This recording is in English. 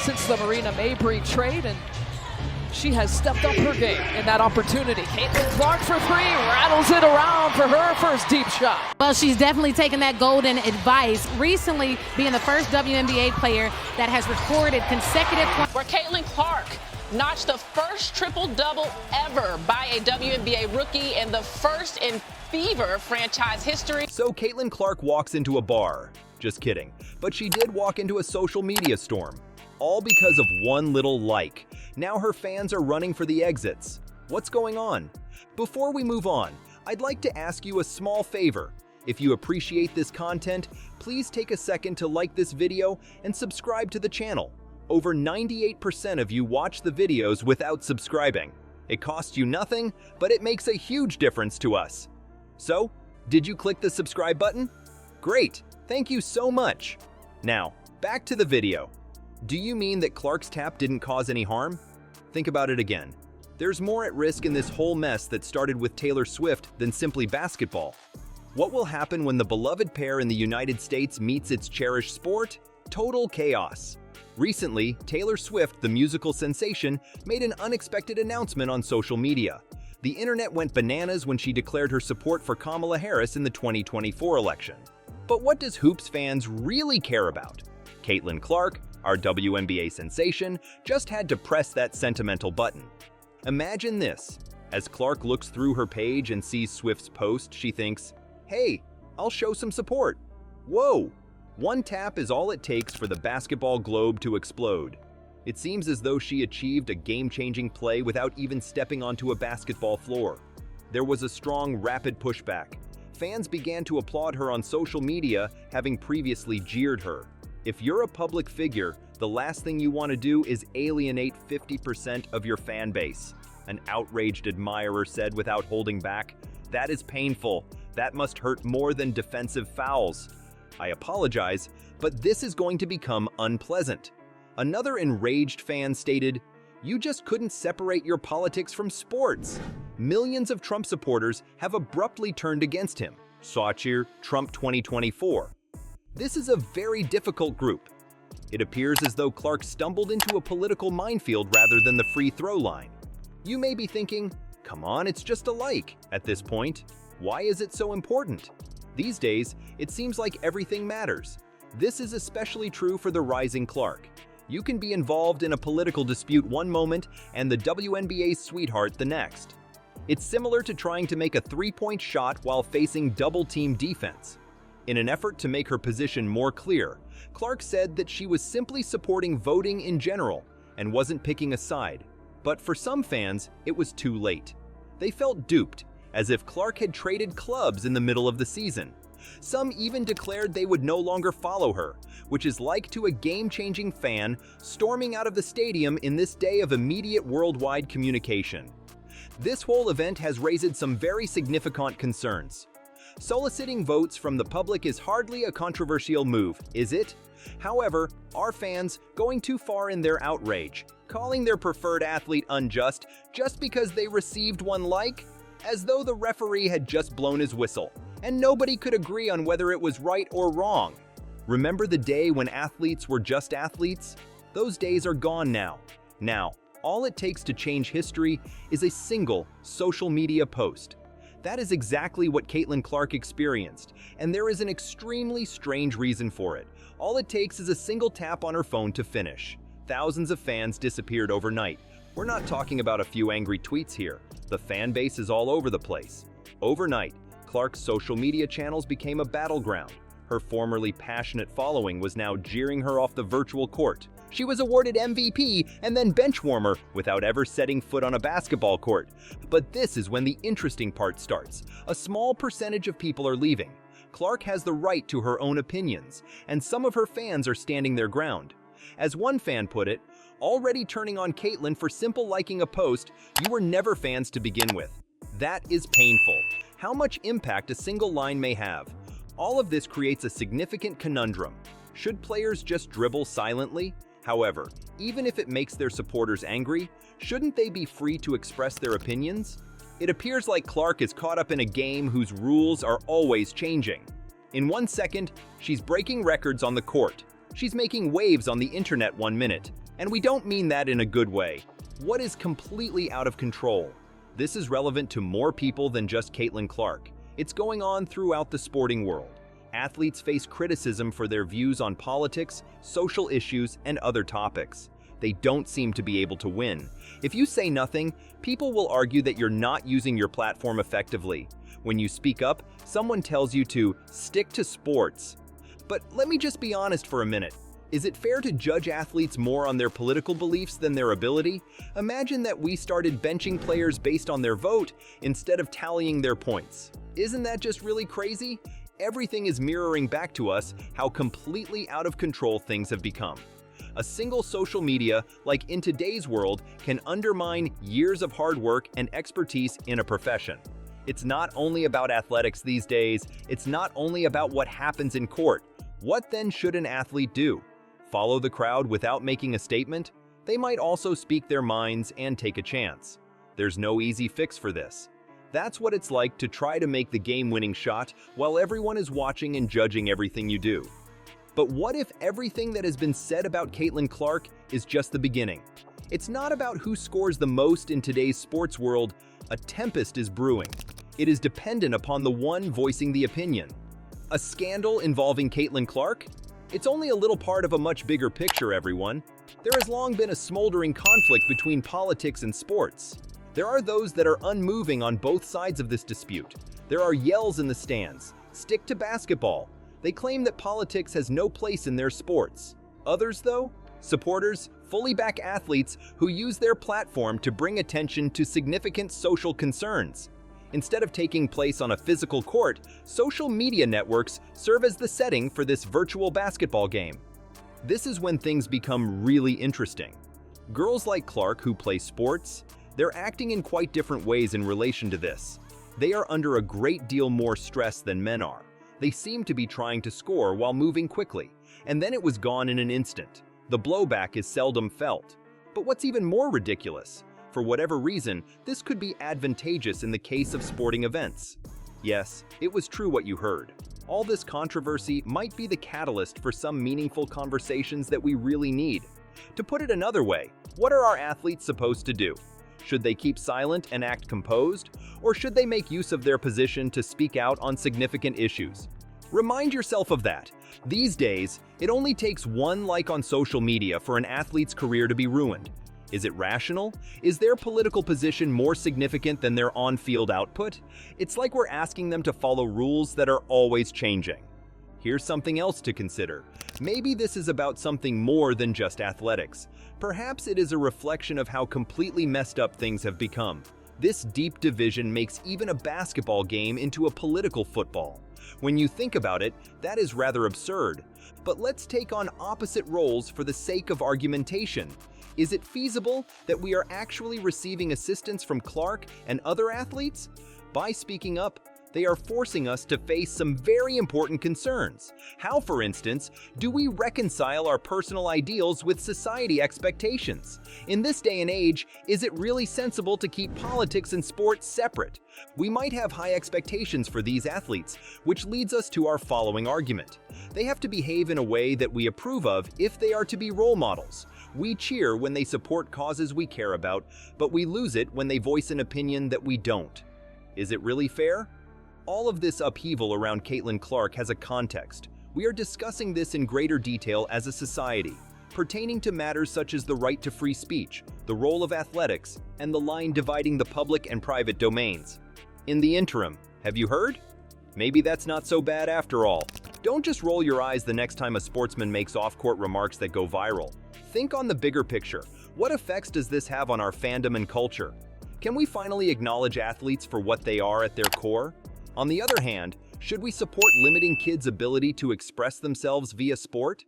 since the Marina Mabry trade, and she has stepped up her game in that opportunity. Caitlin Clark for three, rattles it around for her first deep shot. Well, she's definitely taken that golden advice, recently being the first WNBA player that has recorded consecutive points. Where Caitlin Clark notched the first triple-double ever by a WNBA rookie and the first in Fever franchise history. So Caitlin Clark walks into a bar. Just kidding. But she did walk into a social media storm. All because of one little like. Now her fans are running for the exits. What's going on? Before we move on, I'd like to ask you a small favor. If you appreciate this content, please take a second to like this video and subscribe to the channel. Over 98% of you watch the videos without subscribing. It costs you nothing, but it makes a huge difference to us. So, did you click the subscribe button? Great, thank you so much. Now, back to the video. Do you mean that Clark's tap didn't cause any harm? Think about it again. There's more at risk in this whole mess that started with Taylor Swift than simply basketball. What will happen when the beloved pair in the United States meets its cherished sport? Total chaos. Recently, Taylor Swift, the musical sensation, made an unexpected announcement on social media. The internet went bananas when she declared her support for Kamala Harris in the 2024 election. But what does hoops fans really care about? Caitlin Clark, our WNBA sensation, just had to press that sentimental button. Imagine this. As Clark looks through her page and sees Swift's post, she thinks, "Hey, I'll show some support." Whoa! One tap is all it takes for the basketball globe to explode. It seems as though she achieved a game-changing play without even stepping onto a basketball floor. There was a strong, rapid pushback. Fans began to applaud her on social media, having previously jeered her. If you're a public figure, the last thing you want to do is alienate 50% of your fan base. An outraged admirer said without holding back, "That is painful. That must hurt more than defensive fouls. I apologize, but this is going to become unpleasant." Another enraged fan stated, "You just couldn't separate your politics from sports." Millions of Trump supporters have abruptly turned against him. Cheer Trump 2024. This is a very difficult group. It appears as though Clark stumbled into a political minefield rather than the free throw line. You may be thinking, come on, it's just a like. At this point, why is it so important? These days, it seems like everything matters. This is especially true for the rising Clark. You can be involved in a political dispute one moment and the WNBA's sweetheart the next. It's similar to trying to make a three-point shot while facing double-team defense. In an effort to make her position more clear, Clark said that she was simply supporting voting in general and wasn't picking a side. But for some fans, it was too late. They felt duped, as if Clark had traded clubs in the middle of the season. Some even declared they would no longer follow her, which is like to a game-changing fan storming out of the stadium in this day of immediate worldwide communication. This whole event has raised some very significant concerns. Soliciting votes from the public is hardly a controversial move, is it? However, are fans going too far in their outrage, calling their preferred athlete unjust just because they received one like? As though the referee had just blown his whistle, and nobody could agree on whether it was right or wrong. Remember the day when athletes were just athletes? Those days are gone now. Now, all it takes to change history is a single social media post. That is exactly what Caitlin Clark experienced, and there is an extremely strange reason for it. All it takes is a single tap on her phone to finish. Thousands of fans disappeared overnight. We're not talking about a few angry tweets here. The fan base is all over the place. Overnight, Clark's social media channels became a battleground. Her formerly passionate following was now jeering her off the virtual court. She was awarded MVP and then bench warmer without ever setting foot on a basketball court. But this is when the interesting part starts. A small percentage of people are leaving. Clark has the right to her own opinions, and some of her fans are standing their ground. As one fan put it, already turning on Caitlin for simple liking a post you were never fans to begin with. That is painful. How much impact a single line may have. All of this creates a significant conundrum. Should players just dribble silently? However, even if it makes their supporters angry, shouldn't they be free to express their opinions? It appears like Clark is caught up in a game whose rules are always changing. In 1 second, she's breaking records on the court. She's making waves on the internet 1 minute. And we don't mean that in a good way. What is completely out of control? This is relevant to more people than just Caitlin Clark. It's going on throughout the sporting world. Athletes face criticism for their views on politics, social issues, and other topics. They don't seem to be able to win. If you say nothing, people will argue that you're not using your platform effectively. When you speak up, someone tells you to stick to sports. But let me just be honest for a minute. Is it fair to judge athletes more on their political beliefs than their ability? Imagine that we started benching players based on their vote instead of tallying their points. Isn't that just really crazy? Everything is mirroring back to us how completely out of control things have become. A single social media, like in today's world, can undermine years of hard work and expertise in a profession. It's not only about athletics these days, it's not only about what happens in court. What then should an athlete do? Follow the crowd without making a statement? They might also speak their minds and take a chance. There's no easy fix for this. That's what it's like to try to make the game-winning shot while everyone is watching and judging everything you do. But what if everything that has been said about Caitlin Clark is just the beginning? It's not about who scores the most in today's sports world. A tempest is brewing. It is dependent upon the one voicing the opinion. A scandal involving Caitlin Clark? It's only a little part of a much bigger picture, everyone. There has long been a smoldering conflict between politics and sports. There are those that are unmoving on both sides of this dispute. There are yells in the stands. Stick to basketball. They claim that politics has no place in their sports. Others, though, supporters, fully back athletes who use their platform to bring attention to significant social concerns. Instead of taking place on a physical court, social media networks serve as the setting for this virtual basketball game. This is when things become really interesting. Girls like Clark who play sports, they're acting in quite different ways in relation to this. They are under a great deal more stress than men are. They seem to be trying to score while moving quickly, and then it was gone in an instant. The blowback is seldom felt. But what's even more ridiculous? For whatever reason, this could be advantageous in the case of sporting events. Yes, it was true what you heard. All this controversy might be the catalyst for some meaningful conversations that we really need. To put it another way, what are our athletes supposed to do? Should they keep silent and act composed? Or should they make use of their position to speak out on significant issues? Remind yourself of that. These days, it only takes one like on social media for an athlete's career to be ruined. Is it rational? Is their political position more significant than their on-field output? It's like we're asking them to follow rules that are always changing. Here's something else to consider. Maybe this is about something more than just athletics. Perhaps it is a reflection of how completely messed up things have become. This deep division makes even a basketball game into a political football. When you think about it, that is rather absurd. But let's take on opposite roles for the sake of argumentation. Is it feasible that we are actually receiving assistance from Clark and other athletes? By speaking up, they are forcing us to face some very important concerns. How, for instance, do we reconcile our personal ideals with society expectations? In this day and age, is it really sensible to keep politics and sports separate? We might have high expectations for these athletes, which leads us to our following argument. They have to behave in a way that we approve of if they are to be role models. We cheer when they support causes we care about, but we lose it when they voice an opinion that we don't. Is it really fair? All of this upheaval around Caitlin Clark has a context. We are discussing this in greater detail as a society, pertaining to matters such as the right to free speech, the role of athletics, and the line dividing the public and private domains. In the interim, have you heard? Maybe that's not so bad after all. Don't just roll your eyes the next time a sportsman makes off-court remarks that go viral. Think on the bigger picture. What effects does this have on our fandom and culture? Can we finally acknowledge athletes for what they are at their core? On the other hand, should we support limiting kids' ability to express themselves via sport?